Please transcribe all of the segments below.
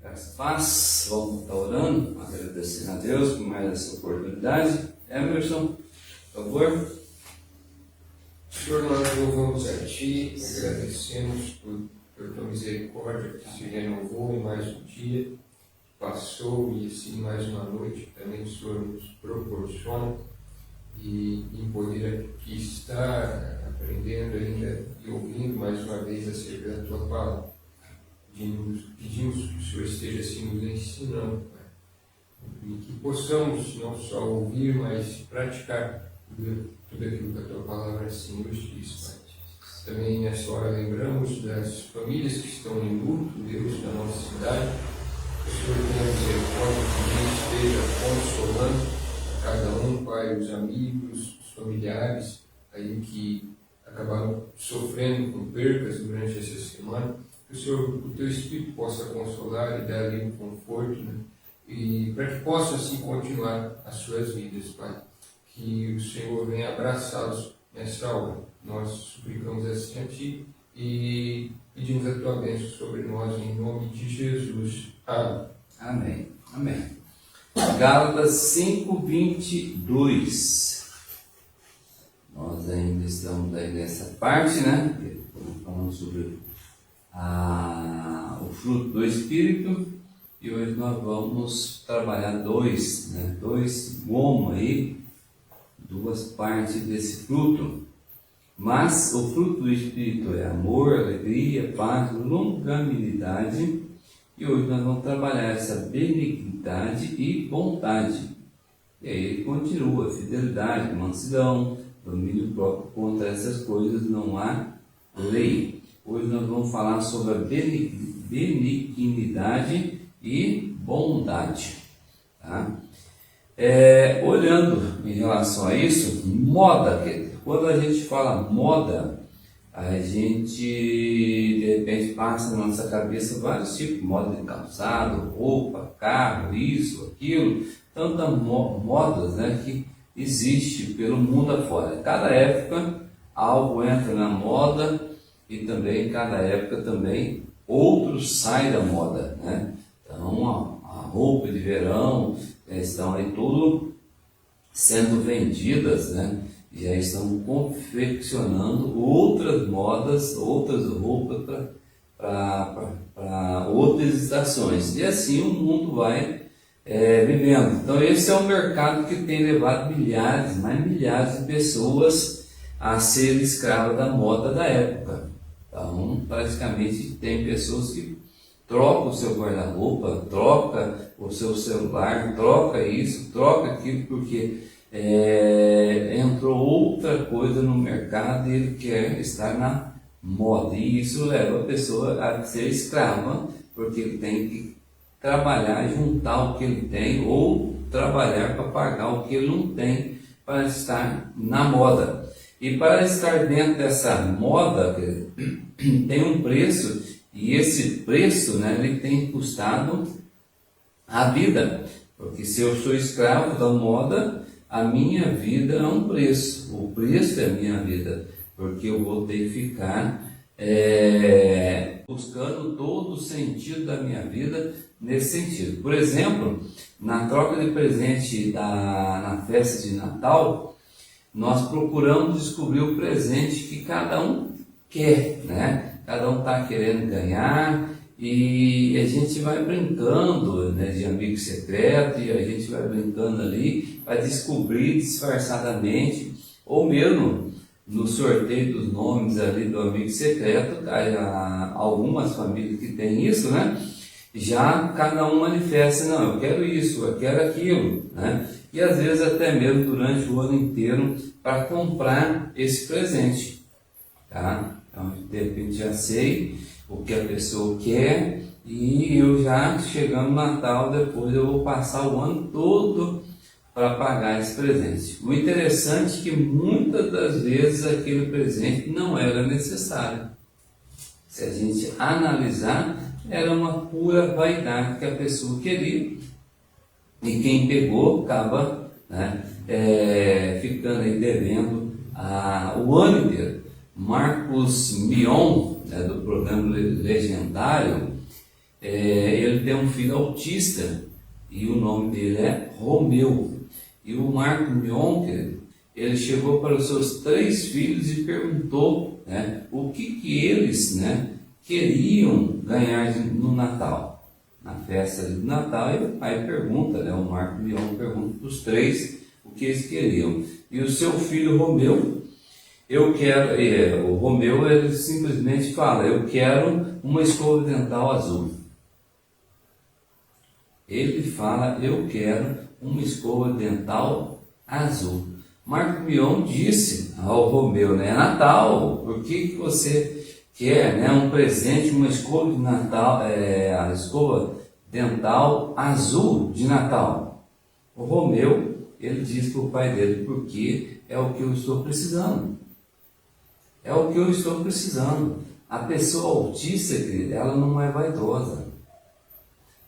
Graças a paz, vamos estar orando, agradecendo a Deus por mais essa oportunidade. Emerson, por favor. Senhor, nós louvamos a Ti, agradecemos por Tua misericórdia que se renovou em mais um dia, passou e assim mais uma noite também o Senhor nos proporciona e em poder aqui estar aprendendo ainda e ouvindo mais uma vez acerca da Tua palavra. Pedimos que o Senhor esteja assim nos ensinando, Pai, e que possamos não só ouvir, mas praticar tudo aquilo que a Tua palavra assim nos diz, Pai. Também nessa hora lembramos das famílias que estão em luto, Deus, na nossa cidade. Que o Senhor tenha misericórdia, que esteja consolando a cada um, Pai, os amigos, os familiares, aí que acabaram sofrendo com percas durante essa semana. Que o Senhor, o Teu Espírito possa consolar e dar ali um conforto, né? E para que possam assim continuar as suas vidas, Pai. Que o Senhor venha abraçá-los nessa hora. Nós suplicamos assim a Ti e pedimos a Tua bênção sobre nós em nome de Jesus. Amém. Amém. Amém. Gálatas 5:22. Nós ainda estamos aí nessa parte, né? Falando sobre o fruto do Espírito, e hoje nós vamos trabalhar dois gomos aí, duas partes desse fruto. Mas o fruto do Espírito é amor, alegria, paz, longanimidade, e hoje nós vamos trabalhar essa benignidade e bondade. E aí ele continua: fidelidade, mansidão, domínio próprio. Contra essas coisas não há lei. Hoje nós vamos falar sobre a benignidade e bondade. Tá? Olhando em relação a isso, moda, quando a gente fala moda, a gente de repente passa na nossa cabeça vários tipos de moda: de calçado, roupa, carro, isso, aquilo, tantas modas, né, que existe pelo mundo afora. Cada época algo entra na moda, e também, em cada época também, outros saem da moda, né? Então, a roupa de verão estão aí tudo sendo vendidas, né? Já estão confeccionando outras modas, outras roupas para outras estações. E assim o mundo vai vivendo. Então, esse é um mercado que tem levado milhares de pessoas a ser escravas da moda da época. Então, praticamente tem pessoas que trocam o seu guarda-roupa, troca o seu celular, troca isso, troca aquilo, porque entrou outra coisa no mercado e ele quer estar na moda. E isso leva a pessoa a ser escrava, porque ele tem que trabalhar, juntar o que ele tem, ou trabalhar para pagar o que ele não tem para estar na moda. E para estar dentro dessa moda, tem um preço, e esse preço, né, ele tem custado a vida. Porque se eu sou escravo da moda, a minha vida é um preço. O preço é a minha vida, porque eu vou ter que ficar buscando todo o sentido da minha vida nesse sentido. Por exemplo, na troca de presente na festa de Natal, nós procuramos descobrir o presente que cada um quer, né? Cada um está querendo ganhar, e a gente vai brincando, né, de amigo secreto, e a gente vai brincando ali, vai descobrir disfarçadamente, ou mesmo no sorteio dos nomes ali do amigo secreto, algumas famílias que têm isso, né? Já cada um manifesta: não, eu quero isso, eu quero aquilo, né? E às vezes até mesmo durante o ano inteiro para comprar esse presente, tá? Então, de repente já sei o que a pessoa quer, e eu já chegando no Natal, depois eu vou passar o ano todo para pagar esse presente. O interessante é que muitas das vezes aquele presente não era necessário. Se a gente analisar, era uma pura vaidade que a pessoa queria, e quem pegou acaba, né, ficando aí devendo o ano inteiro. Marcos Mion, né, do programa Legendário, ele tem um filho autista e o nome dele é Romeu. E o Marco Mion, ele chegou para os seus 3 filhos e perguntou, né, o que eles, né, queriam ganhar no Natal, na festa do Natal. E o pai pergunta, né, o Marco Mion pergunta para os 3 o que eles queriam. E o seu filho Romeu, o Romeu, ele simplesmente fala, eu quero uma escova dental azul. Ele fala, eu quero uma escova dental azul. Marco Mion disse ao Romeu, né, Natal, por que você quer, né, um presente, uma escova de Natal, a escova dental azul de Natal? O Romeu, ele diz para o pai dele, porque é o que eu estou precisando. É o que eu estou precisando. A pessoa autista, querida, ela não é vaidosa.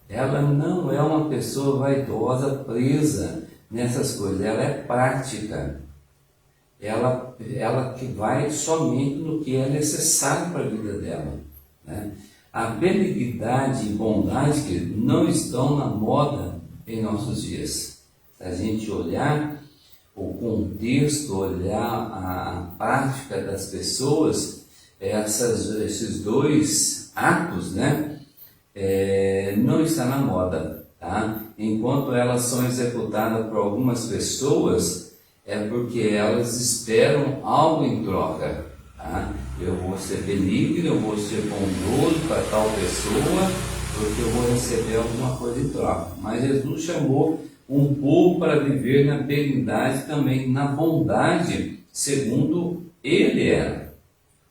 Ela não é uma pessoa vaidosa, presa nessas coisas. Ela é prática. Ela que vai somente no que é necessário para a vida dela, né? A benignidade e bondade que não estão na moda em nossos dias. Se a gente olhar o contexto, olhar a prática das pessoas, esses 2 atos, né, não está na moda, tá? Enquanto elas são executadas por algumas pessoas, é porque elas esperam algo em troca, tá? Eu vou ser benigno, eu vou ser bondoso para tal pessoa, porque eu vou receber alguma coisa em troca. Mas Jesus chamou um povo para viver na benignidade, também na bondade, segundo ele era.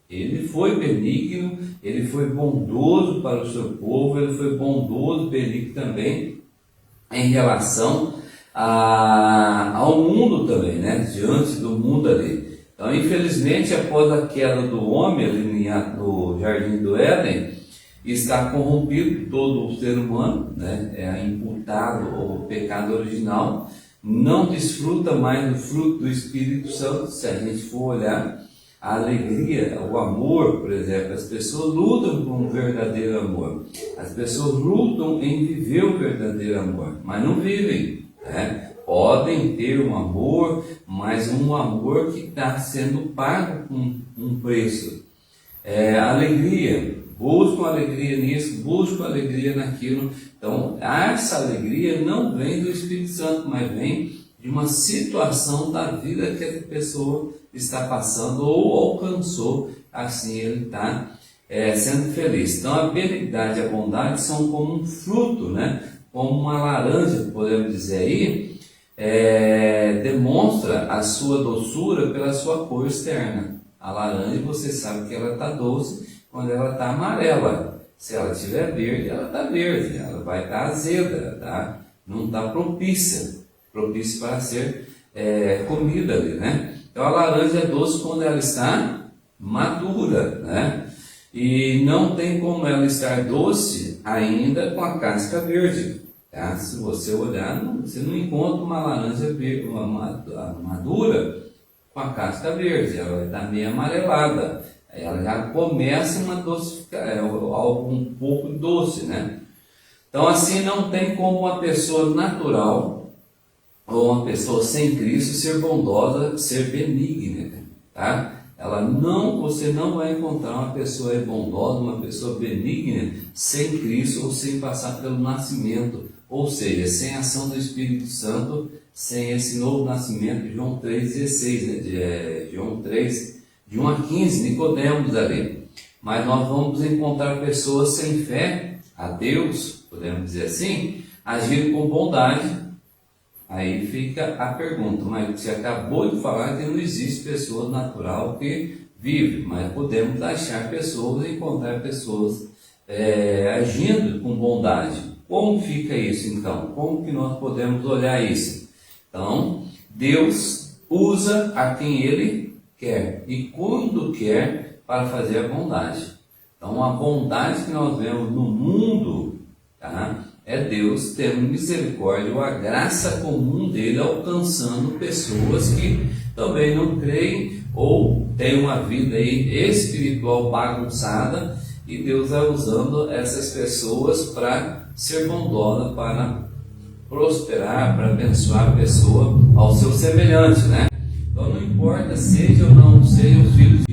Ele foi benigno, ele foi bondoso para o seu povo, ele foi bondoso, benigno também em relação ao mundo também, né? Diante do mundo ali. Então, infelizmente, após a queda do homem ali no Jardim do Éden, está corrompido todo o ser humano, né? É imputado o pecado original, não desfruta mais do fruto do Espírito Santo. Se a gente for olhar a alegria, o amor, por exemplo, as pessoas lutam por um verdadeiro amor, as pessoas lutam em viver o verdadeiro amor, mas não vivem, né? Podem ter um amor, mas um amor que está sendo pago com um preço. Alegria, buscam alegria nisso, buscam alegria naquilo. Então, essa alegria não vem do Espírito Santo, mas vem de uma situação da vida que a pessoa está passando ou alcançou, assim ele está sendo feliz. Então, a benignidade e a bondade são como um fruto, né? Como uma laranja, podemos dizer aí, demonstra a sua doçura pela sua cor externa. A laranja, você sabe que ela está doce quando ela está amarela. Se ela estiver verde, ela está verde, ela vai estar azeda, tá? Não está propícia para ser comida ali, né? Então a laranja é doce quando ela está madura, né? E não tem como ela estar doce ainda com a casca verde, tá? Se você olhar, você não encontra uma laranja verde, uma madura com a casca verde, ela vai estar meio amarelada. Aí ela já começa algo um pouco doce, né? Então assim não tem como uma pessoa natural ou uma pessoa sem Cristo ser bondosa, ser benigna, tá? Você não vai encontrar uma pessoa bondosa, uma pessoa benigna sem Cristo ou sem passar pelo nascimento, ou seja, sem a ação do Espírito Santo, sem esse novo nascimento de João 3,16, né? João 3, de 1 a 15, Nicodemos ali. Mas nós vamos encontrar pessoas sem fé a Deus, podemos dizer assim, agindo com bondade. Aí fica a pergunta, mas você acabou de falar que não existe pessoa natural que vive, mas podemos achar pessoas, encontrar pessoas agindo com bondade. Como fica isso então? Como que nós podemos olhar isso? Então, Deus usa a quem Ele quer e quando quer para fazer a bondade. Então, a bondade que nós vemos no mundo, tá? É Deus tendo misericórdia, ou a graça comum dele alcançando pessoas que também não creem ou têm uma vida aí espiritual bagunçada e Deus vai usando essas pessoas para ser bondosa, para prosperar, para abençoar a pessoa ao seu semelhante, né? Então não importa seja ou não seja o filho de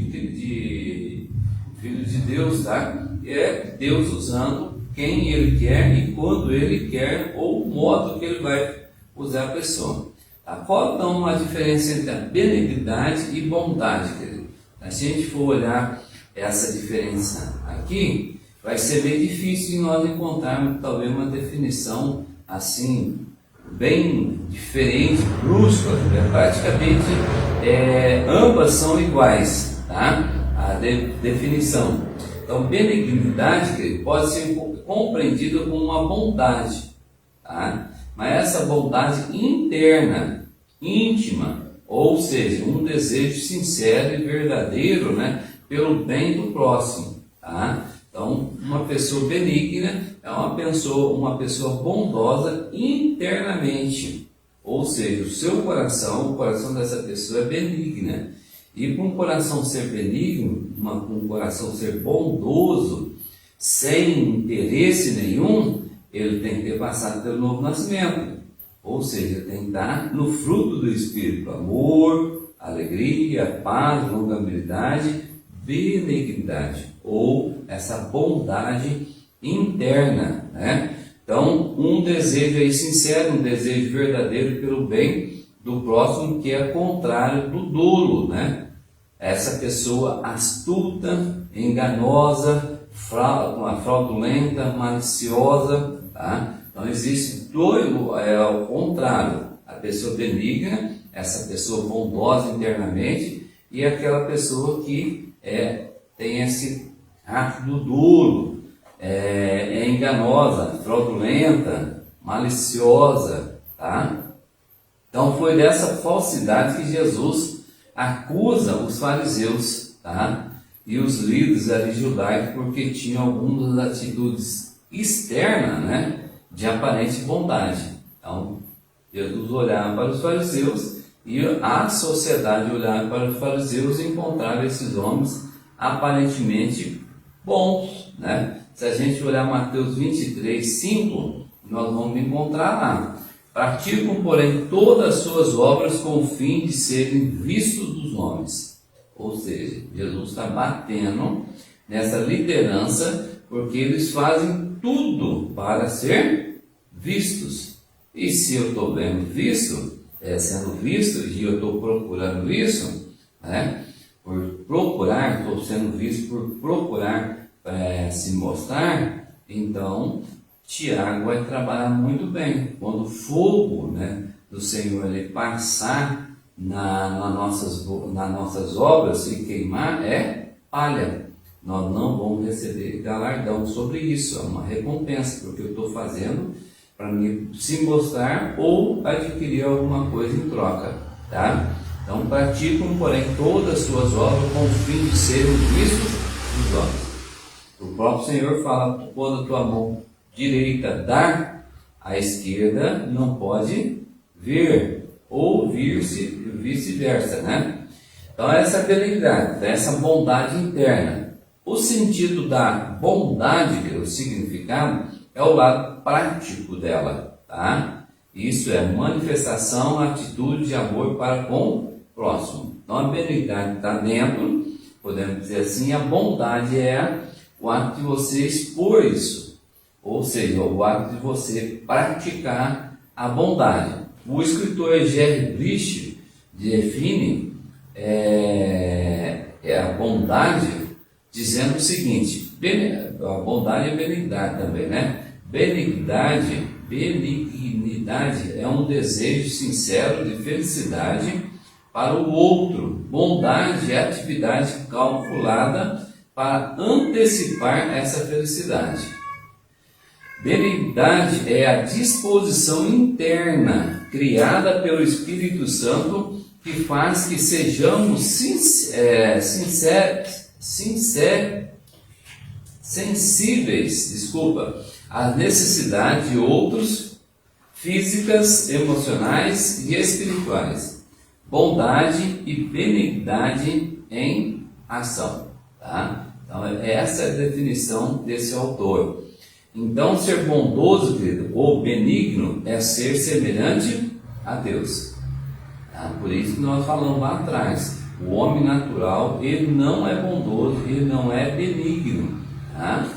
Deus, tá? É Deus usando quem Ele quer e quando Ele quer, ou o modo que Ele vai usar a pessoa. Tá? Qual então a diferença entre a benignidade e bondade, querido? Se a gente for olhar essa diferença aqui, vai ser bem difícil de nós encontrarmos talvez uma definição assim, bem diferente, brusca, né? Praticamente ambas são iguais, tá? A definição. Então, benignidade, querido, pode ser compreendida como uma bondade, tá? Mas essa bondade interna, íntima, ou seja, um desejo sincero e verdadeiro, né, pelo bem do próximo, tá? Então, uma pessoa benigna é uma pessoa bondosa internamente, ou seja, o coração dessa pessoa é benigna. E para um coração ser benigno, um coração ser bondoso, sem interesse nenhum, ele tem que ter passado pelo novo nascimento. Ou seja, tem que estar no fruto do Espírito: amor, alegria, paz, longanimidade, benignidade, ou essa bondade interna, né? Então, um desejo aí sincero, um desejo verdadeiro pelo bem do próximo, que é contrário do dolo, né? Essa pessoa astuta, enganosa, fraudulenta, maliciosa, tá? Então existe ao contrário, a pessoa benigna, essa pessoa bondosa internamente, e aquela pessoa que tem esse ato do dolo, é enganosa, fraudulenta, maliciosa, tá? Então foi dessa falsidade que Jesus acusa os fariseus, tá? E os líderes ali judaicos, porque tinham algumas atitudes externas, né, de aparente bondade. Então Jesus olhava para os fariseus e a sociedade olhava para os fariseus e encontrava esses homens aparentemente bons, né? Se a gente olhar Mateus 23, 5, nós vamos encontrar lá: praticam, porém, todas as suas obras com o fim de serem vistos dos homens. Ou seja, Jesus está batendo nessa liderança, porque eles fazem tudo para ser vistos. E se eu estou sendo visto, e eu estou procurando isso, né? Estou sendo visto por procurar se mostrar, então Tiago vai trabalhar muito bem. Quando o fogo, né, do Senhor ele passar nas nossas obras e queimar, é palha. Nós não vamos receber galardão sobre isso, é uma recompensa, porque eu estou fazendo para me se mostrar ou adquirir alguma coisa em troca, tá? Então praticam, porém, todas as suas obras com o fim de serem vistos dos homens. O próprio Senhor fala: quando a tua mão direita dar, a esquerda não pode ver, ou vice-versa, né? Então essa é a benignidade, essa bondade interna. O sentido da bondade, o significado, é o lado prático dela, tá? Isso é manifestação, atitude de amor para com o próximo. Então a benignidade está dentro, podemos dizer assim, a bondade é o ato de você expor isso, ou seja, o ato de você praticar a bondade. O escritor Jerry Bridge define a bondade dizendo o seguinte: a bondade é benignidade também, né? Benignidade é um desejo sincero de felicidade para o outro. Bondade é atividade calculada para antecipar essa felicidade. Benignidade é a disposição interna criada pelo Espírito Santo que faz que sejamos sensíveis, às necessidades de outros, físicas, emocionais e espirituais. Bondade e benignidade em ação, tá? Então, essa é a definição desse autor. Então, ser bondoso, querido, ou benigno, é ser semelhante a Deus. Tá? Por isso que nós falamos lá atrás, o homem natural, ele não é bondoso, ele não é benigno. Tá?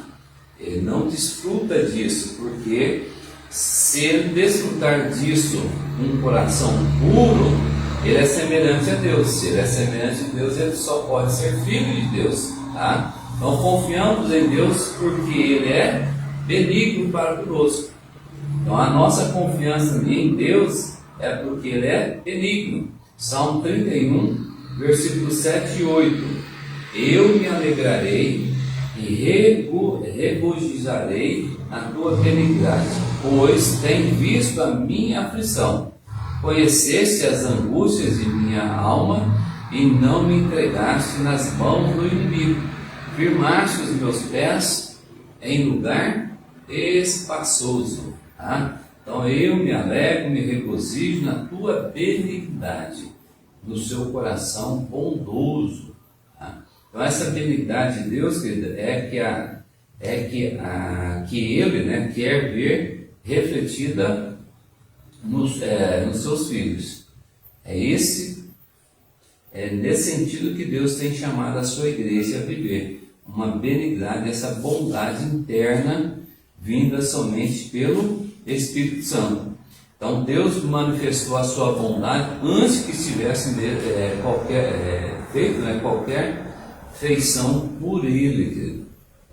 Ele não desfruta disso, porque se ele desfrutar disso com um coração puro, ele é semelhante a Deus. Se ele é semelhante a Deus, ele só pode ser filho de Deus. Tá? Então confiamos em Deus porque ele é benigno para conosco. Então a nossa confiança em Deus é porque ele é benigno. Salmo 31, versículos 7 e 8. Eu me alegrarei e regozijarei na tua benignidade, pois tem visto a minha aflição. Conheceste as angústias de minha alma e não me entregaste nas mãos do inimigo. Firmaste os meus pés em lugar espaçoso. Tá? Então eu me alegro, me regozijo na tua benignidade, no seu coração bondoso. Tá? Então essa benignidade de Deus, querida, que ele, né, quer ver refletida nos seus filhos. É nesse sentido que Deus tem chamado a sua igreja a viver. Uma benignidade, essa bondade interna vinda somente pelo Espírito Santo. Então Deus manifestou a sua bondade antes que estivesse feito qualquer feição por ele.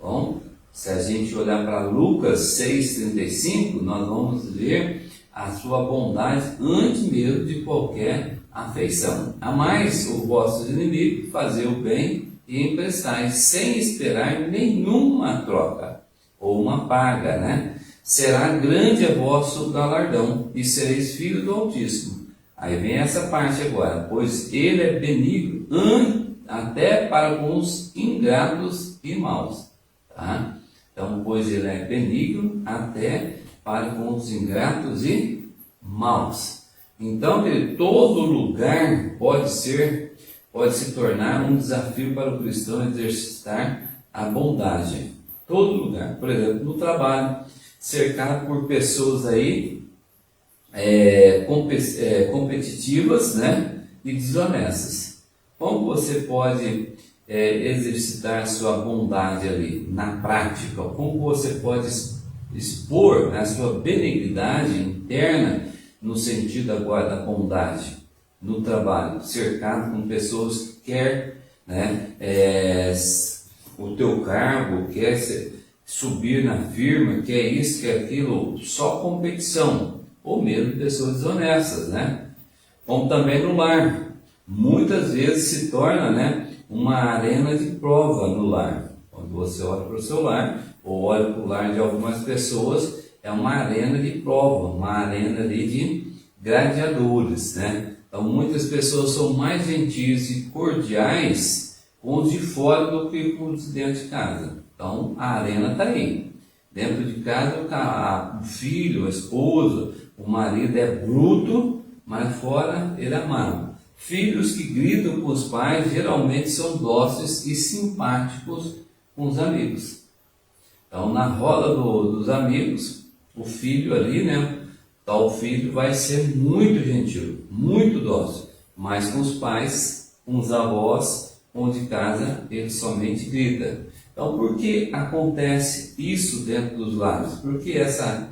Bom, se a gente olhar para Lucas 6,35, nós vamos ver a sua bondade antes mesmo de qualquer afeição. Amais o vosso inimigo, fazer o bem e emprestai, sem esperar nenhuma troca ou uma paga, né? Será grande é vosso galardão e sereis filhos do Altíssimo. Aí vem essa parte agora, pois ele é benigno até para com os ingratos e maus. Tá? Então, pois ele é benigno até para com os ingratos e maus. Então, todo lugar pode se tornar um desafio para o cristão exercitar a bondade. Todo lugar, por exemplo, no trabalho, cercado por pessoas aí competitivas, né, e desonestas. Como você pode exercitar a sua bondade ali na prática? Como você pode expor a sua benignidade interna no sentido agora da bondade no trabalho, cercado com pessoas que querem, né, o teu cargo, quer subir na firma, quer isso, quer aquilo, só competição, ou mesmo pessoas desonestas, né? Como também no lar, muitas vezes se torna, né, uma arena de prova no lar. Quando você olha para o seu lar, ou olha para o lar de algumas pessoas, é uma arena de prova, uma arena ali de gladiadores, né? Então muitas pessoas são mais gentis e cordiais com os de fora do que com os de dentro de casa. Então a arena está aí. Dentro de casa o filho, a esposa, o marido é bruto, mas fora ele é amado. Filhos que gritam com os pais geralmente são dóceis e simpáticos com os amigos. Então na roda dos amigos, o filho ali, né? Tal filho vai ser muito gentil, muito dócil, mas com os pais, com os avós, onde casa ele somente grita. Então, por que acontece isso dentro dos lares? Porque essa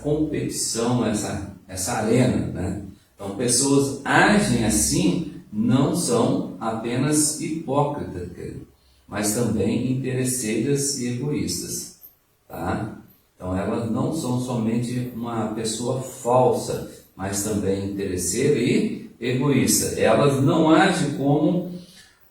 competição, essa arena, né? Então, pessoas agem assim, não são apenas hipócritas, mas também interesseiras e egoístas, tá? Então elas não são somente uma pessoa falsa, mas também interesseira e egoísta. Elas não agem com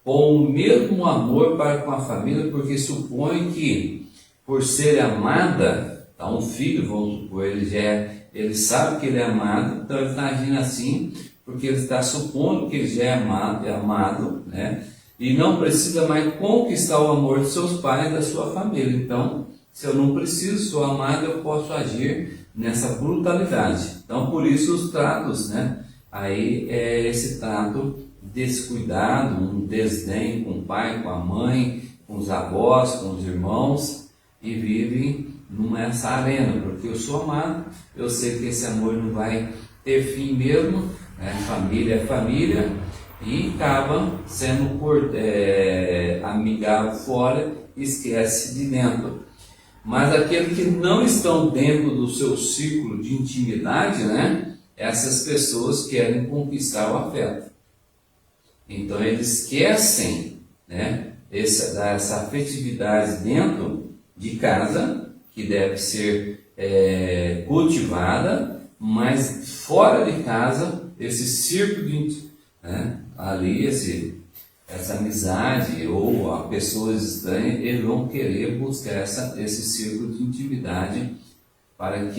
o mesmo amor para com a família, porque supõem que, por ser amada, então um filho, vamos supor, ele sabe que ele é amado, então ele está agindo assim, porque ele está supondo que ele já é amado, né? E não precisa mais conquistar o amor de seus pais e da sua família. Então, se eu não preciso, sou amado, eu posso agir nessa brutalidade. Então, por isso os tratos, né? Aí é esse trato descuidado, um desdém com o pai, com a mãe, com os avós, com os irmãos, e vivem nessa arena, porque eu sou amado, eu sei que esse amor não vai ter fim mesmo, né? Família é família, e acaba sendo amigável fora e esquece de dentro. Mas aqueles que não estão dentro do seu círculo de intimidade, né? Essas pessoas querem conquistar o afeto. Então eles esquecem, né? Essa afetividade dentro de casa, que deve ser cultivada, mas fora de casa, esse círculo de, né? Ali essa amizade ou a pessoas estranhas, eles vão querer buscar esse círculo de intimidade para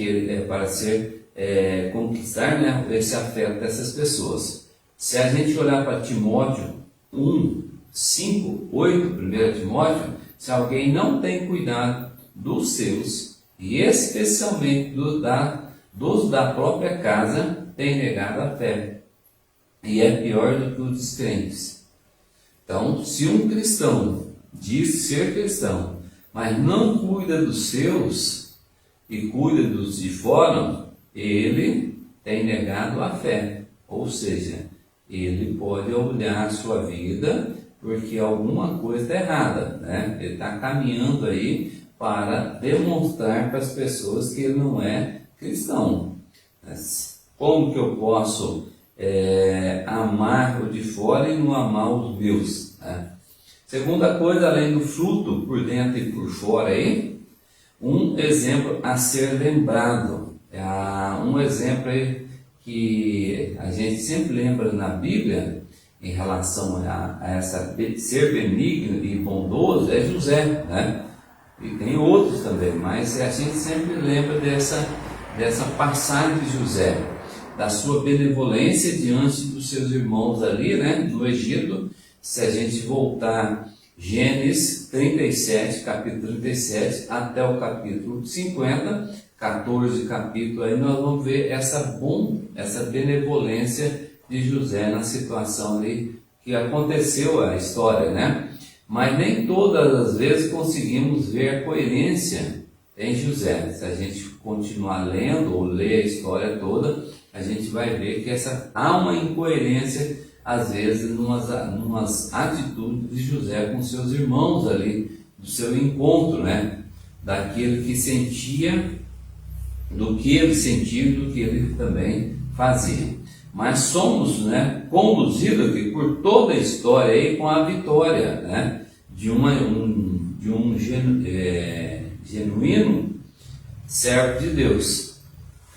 conquistar, né, esse afeto dessas pessoas. Se a gente olhar para Timóteo 1, 5, 8, 1 Timóteo, se alguém não tem cuidado dos seus, e especialmente dos da própria casa, tem negado a fé, e é pior do que os descrentes. Então, se um cristão diz ser cristão, mas não cuida dos seus e cuida dos de fora, ele tem negado a fé. Ou seja, ele pode olhar a sua vida porque alguma coisa está errada, né? Ele está caminhando aí para demonstrar para as pessoas que ele não é cristão. Como que eu posso amar o de fora e não amar os meus, né? Segunda coisa, além do fruto por dentro e por fora aí, um exemplo a ser lembrado, um exemplo aí que a gente sempre lembra na Bíblia em relação a ser benigno e bondoso, é José, né? E tem outros também, mas a gente sempre lembra dessa passagem de José, da sua benevolência diante dos seus irmãos ali, né, no Egito. Se a gente voltar Gênesis 37, capítulo 37, até o capítulo 50, 14 capítulos, aí nós vamos ver essa benevolência de José na situação ali que aconteceu a história, né? Mas nem todas as vezes conseguimos ver a coerência em José. Se a gente continuar lendo ou ler a história toda, a gente vai ver que há uma incoerência, às vezes, numas atitudes de José com seus irmãos ali, do seu encontro, né? Daquilo que sentia, do que ele sentia e do que ele também fazia. Mas somos, né, conduzidos aqui por toda a história aí com a vitória, né, de um genuíno servo de Deus.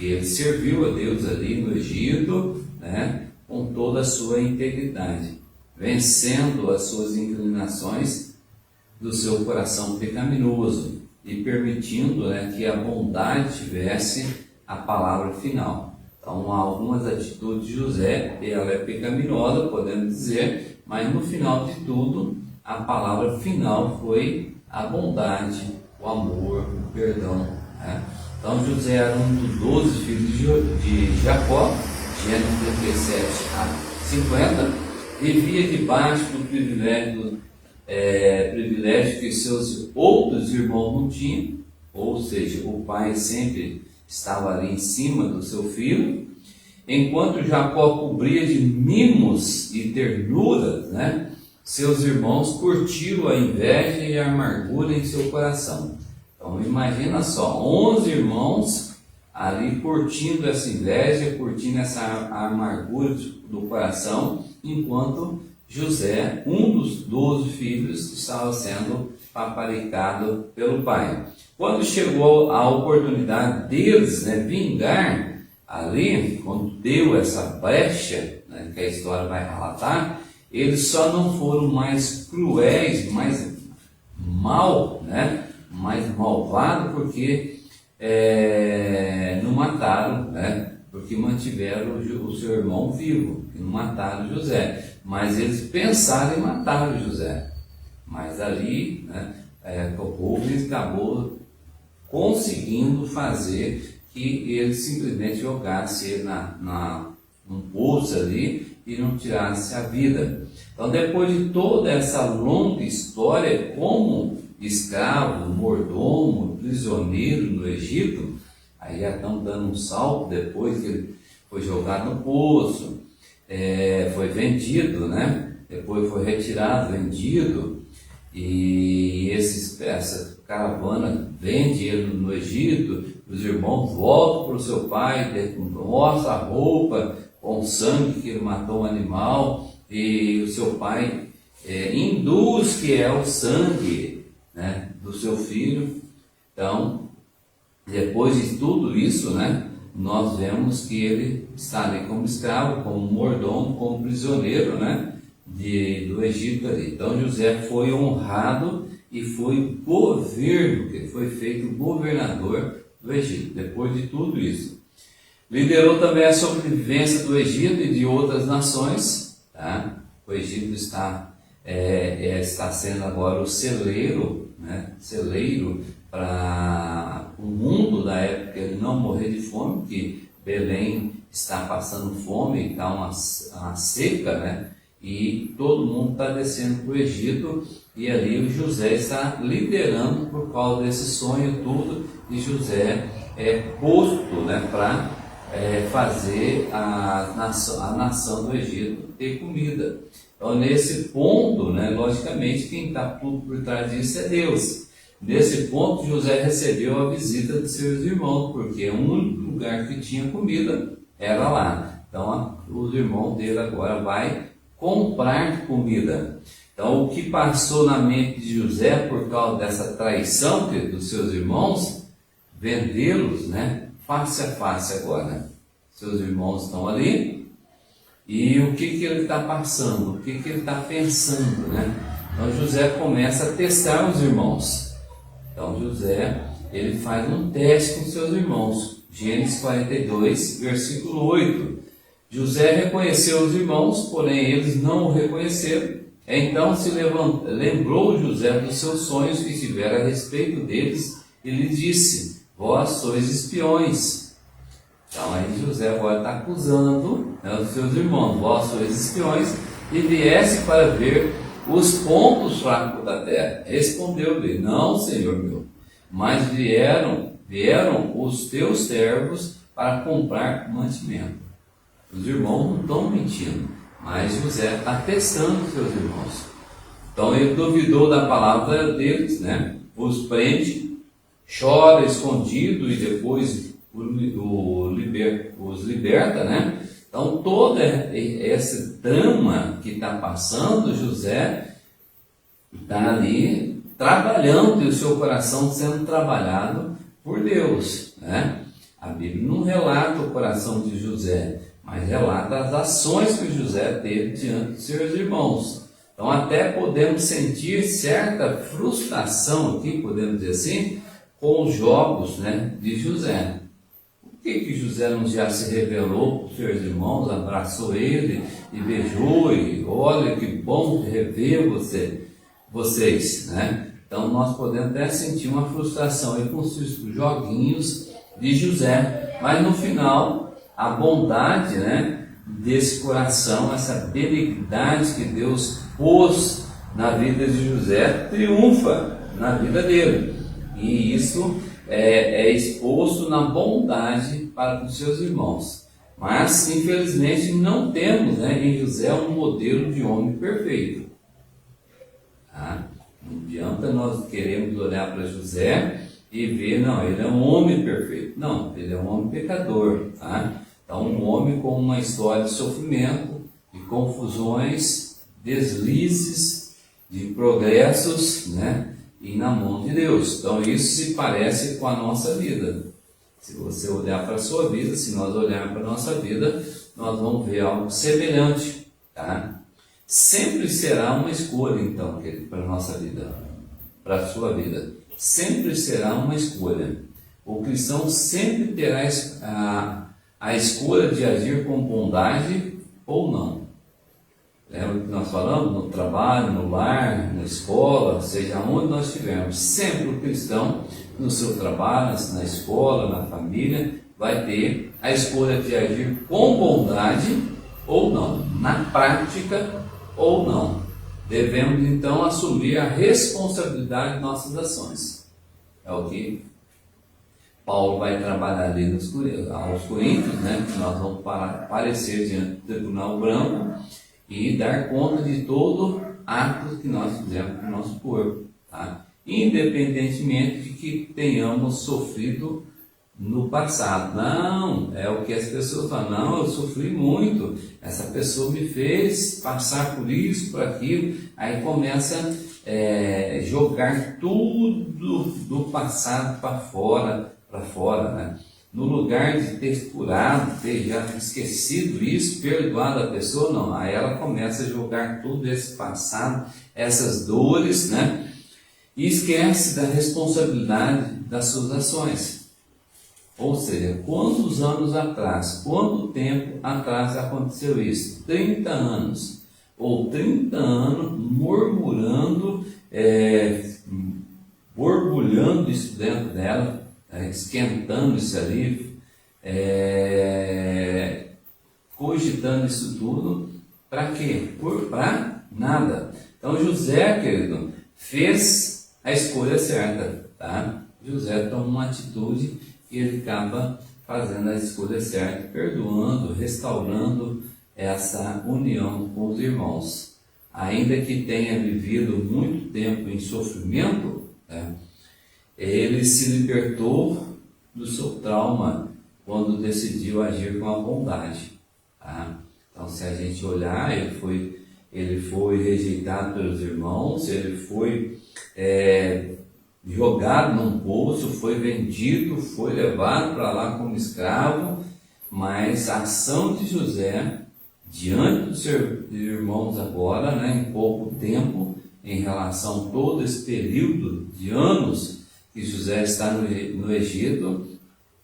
Ele serviu a Deus ali no Egito, né, com toda a sua integridade, vencendo as suas inclinações do seu coração pecaminoso e permitindo, né, que a bondade tivesse a palavra final. Então, algumas atitudes de José, ela é pecaminosa, podemos dizer, mas no final de tudo, a palavra final foi a bondade, o amor, o perdão, né? Então, José era um dos 12 filhos de Jacó, Gênesis 37 a 50, vivia debaixo do privilégio que seus outros irmãos não tinham, ou seja, o pai sempre estava ali em cima do seu filho, enquanto Jacó cobria de mimos e ternuras, né, seus irmãos curtiram a inveja e a amargura em seu coração. Então imagina só, 11 irmãos ali curtindo essa inveja, curtindo essa amargura do coração, enquanto José, um dos 12 filhos, estava sendo paparicado pelo pai. Quando chegou a oportunidade deles, né, vingar ali, quando deu essa brecha, né, que a história vai relatar, eles só não foram mais cruéis, mais mais malvados, porque não mataram, né, porque mantiveram o seu irmão vivo, e não mataram José, mas eles pensaram em matar José. Mas ali, né, Rubens acabou conseguindo fazer que ele simplesmente jogasse ele num poço ali e não tirasse a vida. Então, depois de toda essa longa história como escravo, mordomo, prisioneiro no Egito, aí já estamos dando um salto depois que ele foi jogado no poço, foi vendido, né? Depois foi retirado, vendido, e essa caravana vende ele no Egito, os irmãos voltam para o seu pai, mostra a roupa com sangue que ele matou um animal, e o seu pai induz que é o sangue, né, do seu filho. Então, depois de tudo isso, né, nós vemos que ele está ali como escravo, como mordomo, como prisioneiro, né, do Egito ali. Então José foi honrado e foi governo, que foi feito governador do Egito. Depois de tudo isso, liderou também a sobrevivência do Egito e de outras nações, tá? O Egito está sendo agora o celeiro, né? Celeiro para o mundo da época, ele não morrer de fome, porque Belém está passando fome, está uma seca, né? E todo mundo está descendo para o Egito, e ali o José está liderando por causa desse sonho tudo, e José é posto, né, para fazer a nação do Egito ter comida. Então, nesse ponto, né, logicamente, quem está tudo por trás disso é Deus. Nesse ponto, José recebeu a visita de seus irmãos, porque o único lugar que tinha comida era lá. Então, os irmãos dele agora vai comprar comida. Então, o que passou na mente de José por causa dessa traição dos seus irmãos, vendê-los, né, face a face agora. Seus irmãos estão ali, e o que ele está passando, o que ele está pensando, né? Então, José começa a testar os irmãos. Então, José, ele faz um teste com seus irmãos. Gênesis 42, versículo 8. José reconheceu os irmãos, porém eles não o reconheceram. Então se lembrou José dos seus sonhos que tivera a respeito deles, e lhe disse: vós sois espiões. Então aí José agora está acusando, né, os seus irmãos: vós sois espiões, e viesse para ver os pontos fracos da terra. Respondeu-lhe: não, Senhor meu, mas vieram os teus servos para comprar mantimento. Os irmãos não estão mentindo, mas José está testando os seus irmãos. Então ele duvidou da palavra deles, né? Os prende, chora escondido e depois os liberta, né? Então toda essa trama que está passando, José está ali trabalhando, e o seu coração sendo trabalhado por Deus, né? A Bíblia não relata o coração de José, mas relata as ações que José teve diante de seus irmãos. Então até podemos sentir certa frustração aqui, podemos dizer assim, com os jogos, né, de José. Por que José não já se revelou para os seus irmãos, abraçou ele e beijou, e olha que bom rever vocês, né? Então nós podemos até sentir uma frustração aí com os joguinhos de José, mas no final a bondade, né, desse coração, essa benignidade que Deus pôs na vida de José, triunfa na vida dele, e isso é exposto na bondade para os seus irmãos. Mas infelizmente não temos, né, em José um modelo de homem perfeito, tá? Não adianta nós queremos olhar para José e ver, não, ele é um homem perfeito. Não, ele é um homem pecador, tá? Então, um homem com uma história de sofrimento, de confusões, deslizes, de progressos, né? E na mão de Deus. Então, isso se parece com a nossa vida. Se você olhar para a sua vida, se nós olharmos para a nossa vida, nós vamos ver algo semelhante, tá? Sempre será uma escolha, então, para a nossa vida, para a sua vida. Sempre será uma escolha. O cristão sempre terá a escolha de agir com bondade ou não. Lembra o que nós falamos? No trabalho, no lar, na escola, seja onde nós estivermos, sempre o cristão, no seu trabalho, na escola, na família, vai ter a escolha de agir com bondade ou não, na prática ou não. Devemos então assumir a responsabilidade de nossas ações. É o que Paulo vai trabalhar ali aos Coríntios, né? Que nós vamos aparecer diante do tribunal branco e dar conta de todo ato que nós fizemos com o nosso corpo, tá? Independentemente de que tenhamos sofrido no passado. Não, é o que as pessoas falam, não, eu sofri muito, essa pessoa me fez passar por isso, por aquilo, aí começa a jogar tudo do passado para fora, né? No lugar de ter curado, ter já esquecido isso, perdoado a pessoa, não, aí ela começa a jogar tudo esse passado, essas dores, né? E esquece da responsabilidade das suas ações. Ou seja, quantos anos atrás, quanto tempo atrás aconteceu isso? 30 anos. Ou 30 anos murmurando, borbulhando isso dentro dela, esquentando isso ali, cogitando isso tudo. Para quê? Para nada. Então José, querido, fez a escolha certa, tá? José toma uma atitude e ele acaba fazendo a escolha certa, perdoando, restaurando essa união com os irmãos. Ainda que tenha vivido muito tempo em sofrimento, né, ele se libertou do seu trauma quando decidiu agir com a bondade. Tá? Então, se a gente olhar, ele foi rejeitado pelos irmãos, ele foi jogado num poço, foi vendido, foi levado para lá como escravo, mas a ação de José, diante dos seus irmãos agora, né, em pouco tempo, em relação a todo esse período de anos que José está no Egito,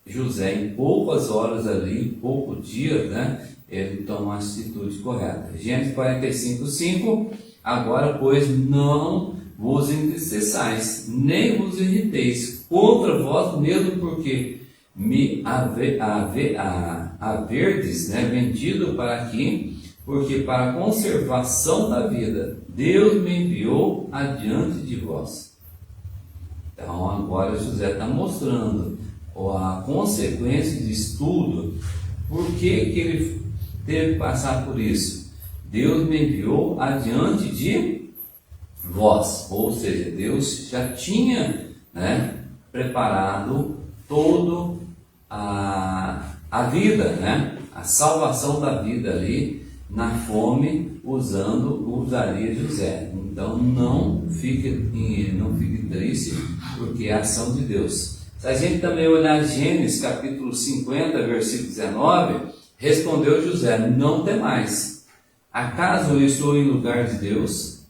José em poucas horas ali, em poucos dias, né, ele toma a atitude correta. Gênesis 45:5, agora pois não vos entristeçais, nem vos irriteis contra vós mesmo, porque me haverdes, né, vendido para aqui, porque para a conservação da vida Deus me enviou adiante de vós. Então agora José está mostrando a consequência disso tudo, por que ele teve que passar por isso. Deus me enviou adiante de vós, ou seja, Deus já tinha, né, preparado todo a vida, né, a salvação da vida ali na fome, usaria José. Então não fique triste, porque é a ação de Deus. Se a gente também olhar Gênesis capítulo 50, versículo 19, respondeu José: não temais, acaso eu estou em lugar de Deus?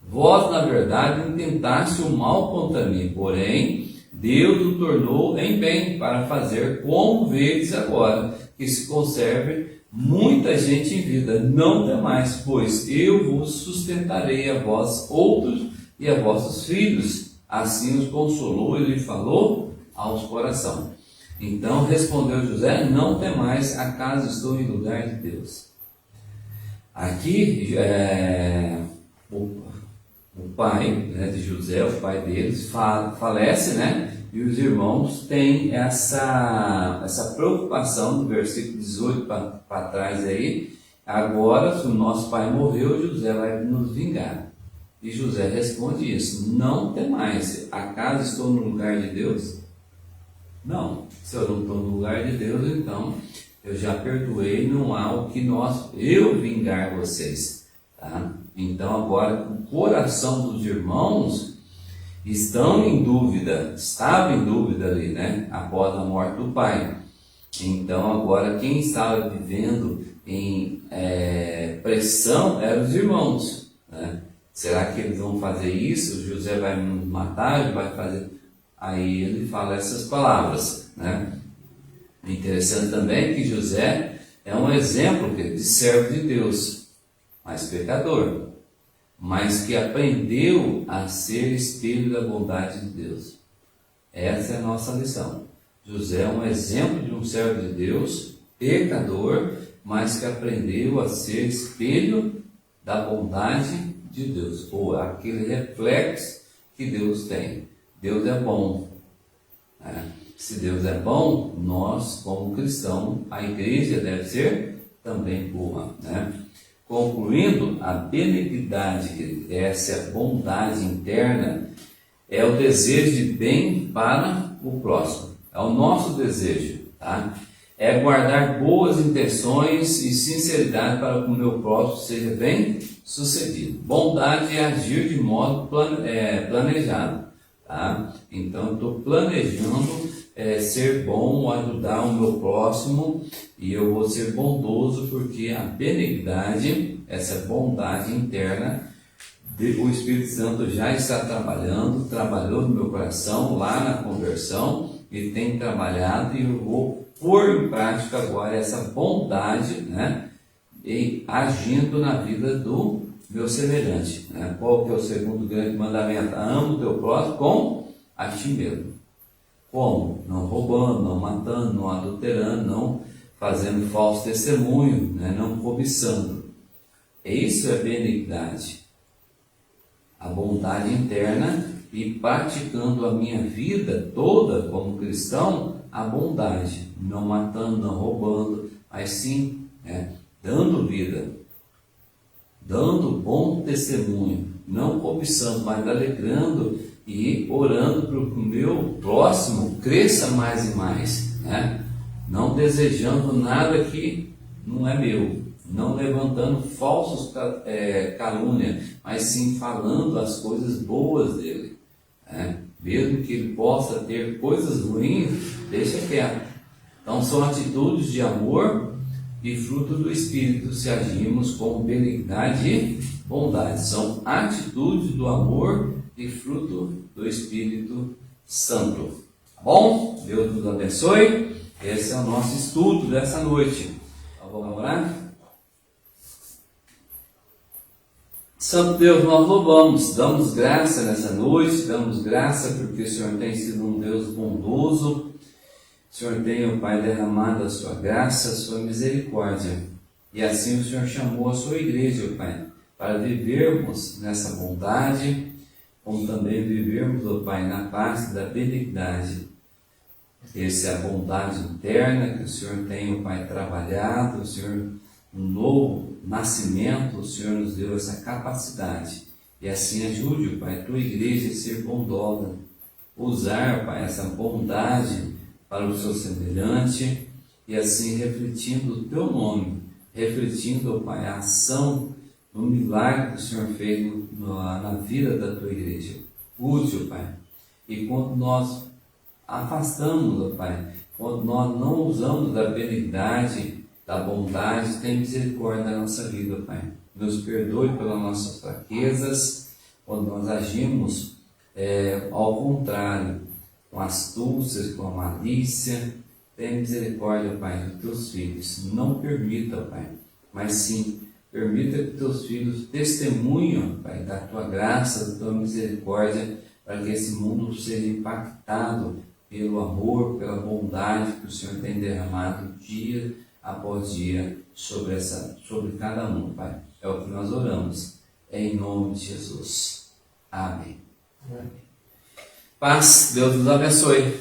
Vós, na verdade, intentaste o mal contra mim, porém, Deus o tornou em bem, para fazer como vedes agora, que se conserve muita gente em vida. Não temais, pois eu vos sustentarei a vós outros e a vossos filhos. Assim os consolou e lhe falou aos corações. Então respondeu José: não temais, acaso estou em lugar de Deus? Aqui o pai, né, de José, o pai deles, falece, né? E os irmãos têm essa preocupação do versículo 18 para trás aí. Agora, se o nosso pai morreu, José vai nos vingar. E José responde isso: não temais, acaso estou no lugar de Deus? Não, se eu não estou no lugar de Deus, então eu já perdoei, não há o que eu vingar vocês, tá? Então agora o coração dos irmãos estava em dúvida ali, né, após a morte do pai. Então agora quem estava vivendo em pressão eram os irmãos, né? Será que eles vão fazer isso? José vai nos matar? Ele vai fazer? Aí ele fala essas palavras, né? Interessante também que José é um exemplo de servo de Deus, mas pecador, mas que aprendeu a ser espelho da bondade de Deus. Essa é a nossa lição. José é um exemplo de um servo de Deus, pecador, mas que aprendeu a ser espelho da bondade de Deus, ou aquele reflexo que Deus tem. Deus é bom. Se Deus é bom, nós, como cristãos, a igreja deve ser também boa. Concluindo, a benignidade, essa bondade interna, é o desejo de bem para o próximo. É o nosso desejo, tá? É guardar boas intenções e sinceridade para que o meu próximo seja bem sucedido. Bondade é agir de modo planejado, tá? Então, eu estou planejando ser bom, ajudar o meu próximo, e eu vou ser bondoso, porque a benignidade, essa bondade interna, o Espírito Santo já está trabalhou no meu coração lá na conversão, e tem trabalhado, e eu vou pôr em prática agora essa bondade, e agindo na vida do meu semelhante. Qual que é o segundo grande mandamento? Ama o teu próximo com a ti mesmo. Como? Não roubando, não matando, não adulterando, não fazendo falso testemunho, não cobiçando. Isso é benignidade. A bondade interna, e praticando a minha vida toda como cristão, a bondade, não matando, não roubando, mas sim dando vida, dando bom testemunho, não cobiçando, mas alegrando e orando para que o meu próximo cresça mais e mais, não desejando nada que não é meu, não levantando falsos calúnia, mas sim falando as coisas boas dele, mesmo que ele possa ter coisas ruins, deixa quieto. Então são atitudes de amor e fruto do Espírito, se agimos com benignidade e bondade. São atitudes do amor e fruto do Espírito Santo. Tá bom? Deus nos abençoe. Esse é o nosso estudo dessa noite. Então, vamos orar? Santo Deus, nós louvamos, damos graça nessa noite, damos graça porque o Senhor tem sido um Deus bondoso. O Senhor tem, ó Pai, derramado a sua graça, a sua misericórdia. E assim o Senhor chamou a sua igreja, ó Pai, para vivermos nessa bondade, como também vivermos, ó Pai, na parte da benignidade. Essa é a bondade interna que o Senhor tem, ó Pai, trabalhado, o Senhor, um novo nascimento, o Senhor nos deu essa capacidade. E assim ajude, ó Pai, a tua igreja a ser bondosa, usar, Pai, essa bondade para o seu semelhante, e assim refletindo o teu nome, refletindo, ó Pai, a ação, o milagre que o Senhor fez na vida da tua igreja. Útil, Pai. E quando nós afastamos, ó Pai, quando nós não usamos da benignidade, da bondade, tem misericórdia da nossa vida, Pai. Nos perdoe pelas nossas fraquezas, quando nós agimos ao contrário, com astúcias, com a malícia. Tenha misericórdia, Pai, dos teus filhos. Não permita, Pai, mas sim, permita que teus filhos testemunhem, Pai, da tua graça, da tua misericórdia, para que esse mundo seja impactado pelo amor, pela bondade que o Senhor tem derramado dia após dia sobre cada um, Pai. É o que nós oramos, em nome de Jesus. Amém. Paz, Deus nos abençoe.